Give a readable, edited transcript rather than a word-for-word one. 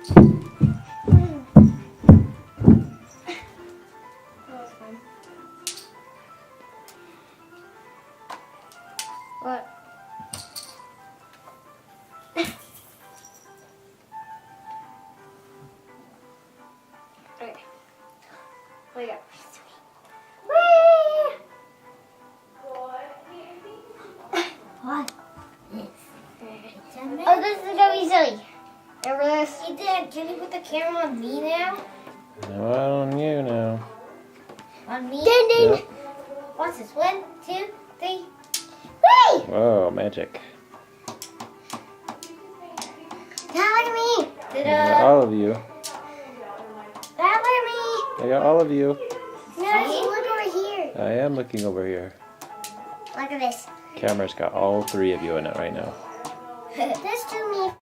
What? Okay. Wait up. What? Oh, this is gonna be silly. Remember this? Hey, Dad, can you put the camera on me now? No, on you now. On me? Ding, ding. Yep. What's this? 1, 2, 3. Whee! Whoa, magic. Dad, look at me. I got all of you. Dad, look at me. I got all of you. No, you look over here. I am looking over here. Look at this. Camera's got all 3 of you in it right now. There's too